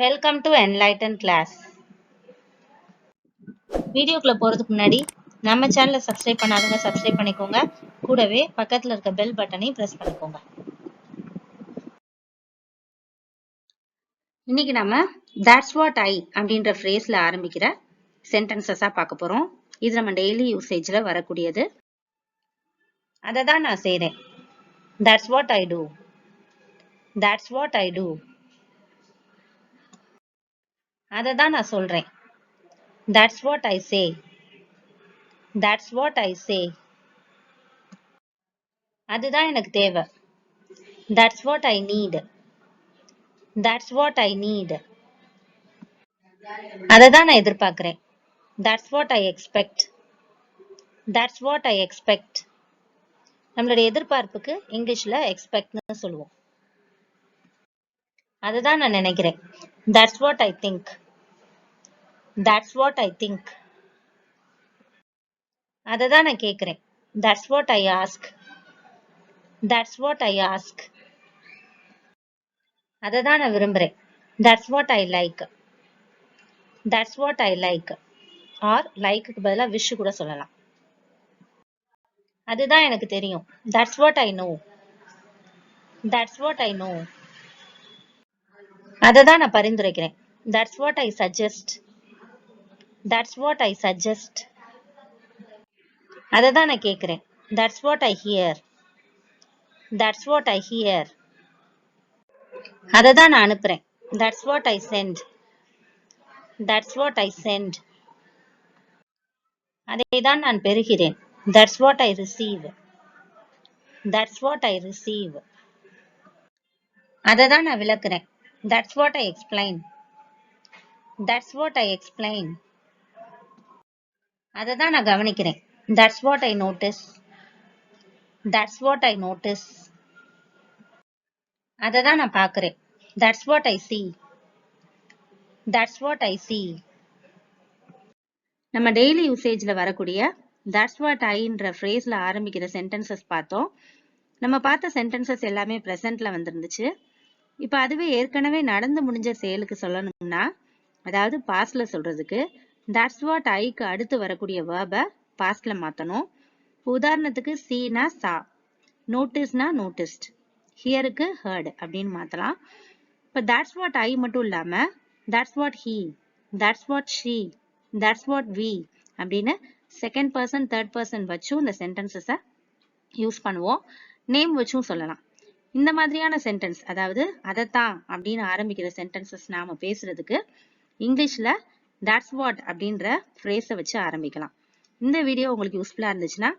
Welcome to Enlighten class. வீடியோக்குள்ள போறதுக்கு முன்னாடி நம்ம சேனலை சப்ஸ்கிரைப் பண்ணாதவங்க சப்ஸ்கிரைப் பண்ணிக்கோங்க. கூடவே பக்கத்துல இருக்க பெல் பட்டனையும் பிரஸ் பண்ணிக்கோங்க. இன்னைக்கு நம்ம that's what I அப்படின்ற ஃப்ரேஸ்ல ஆரம்பிக்கிற சென்டென்சஸா பார்க்க போறோம். இது நம்ம டெய்லி யூசேஜ்ல வரக்கூடியது. அதை தான் நான் செய்றேன். That's what I do. That's what I do. அதை தான் நான் சொல்றேன். That's what I say. That's what I say. அதுதான் எனக்கு தேவை. That's what I need. That's what I need. அதை தான் நான் எதிர்பார்க்கிறேன். That's what I expect. That's what I expect. நம்மளுடைய எதிர்பார்ப்புக்கு இங்கிலீஷ்ல எக்ஸ்பெக்ட்னு சொல்லுவோம். அதை தான் நான் நினைக்கிறேன். That's what I think. That's what I think. அதை தான் நான் கேட்கிறேன். That's what I ask. That's what I ask. அதை தான் நான் விரும்புறேன். That's what I like. That's what I like. Or லைக்கு பதிலா விஷ் கூட சொல்லலாம். அதுதான் எனக்கு தெரியும். That's what I know. That's what I know. அதை தான் நான் பரிந்துரைக்கிறேன். That's what I suggest. That's what I suggest. அதை தான் நான் கேட்கிறேன். That's what I hear. That's what I hear. அதை தான் நான் அனுப்புறேன். That's what I send. That's what I send. அதை தான் நான் பெறுகிறேன். That's what I receive. That's what I receive. அதை தான் நான் விளக்குறேன். That's what I explain. That's what I explain. அதை தான் நான் கவனிக்கிறேன். That's what I notice. That's what I notice. அதை தான் நான் பார்க்கிறேன். That's what I see. That's what I see. நம்ம டெய்லி யூசேஜ்ல வரக்கூடிய that's what Iன்ற ஃப்ரேஸ்ல ஆரம்பிக்கிற சென்டென்சஸ் பார்த்தோம். நம்ம பார்த்த சென்டென்சஸ் எல்லாமே ப்ரெசென்ட்ல வந்திருந்துச்சு. இப்போ அதுவே ஏற்கனவே நடந்து முடிஞ்ச செயலுக்கு சொல்லணும்னா, அதாவது பாஸ்ட்ல சொல்றதுக்கு that's what Iக்கு அடுத்து வரக்கூடிய வேர்பை பாஸ்ட்ல மாத்தணும். உதாரணத்துக்கு சீனா சா, நோட்டீஸ்னா நோட்டிஸ்ட், ஹியருக்கு ஹர்ட் அப்படின்னு மாத்தலாம். இப்போ that's what I மட்டும் இல்லாம that's what he, that's what she, that's what we அப்படின்னு செகண்ட் பர்சன் தேர்ட் பர்சன் வச்சும் இந்த சென்டென்சஸை யூஸ் பண்ணுவோம். நேம் வச்சும் சொல்லலாம். இந்த மாதிரியான சென்டென்ஸ், அதாவது அதைத்தான் அப்படின்னு ஆரம்பிக்கிற சென்டென்சஸ் நாம பேசுறதுக்கு இங்கிலீஷ்ல that's what அப்படின்ற ஃப்ரேஸை வச்சு ஆரம்பிக்கலாம். இந்த வீடியோ உங்களுக்கு யூஸ்ஃபுல்லா இருந்துச்சுன்னா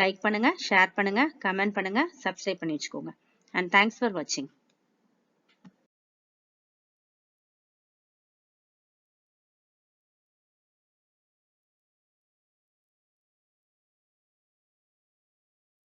லைக் பண்ணுங்க, ஷேர் பண்ணுங்க, கமெண்ட் பண்ணுங்க, சப்ஸ்கிரைப் பண்ணி வச்சுக்கோங்க. அண்ட் தேங்க்ஸ் ஃபார் வாட்சிங்.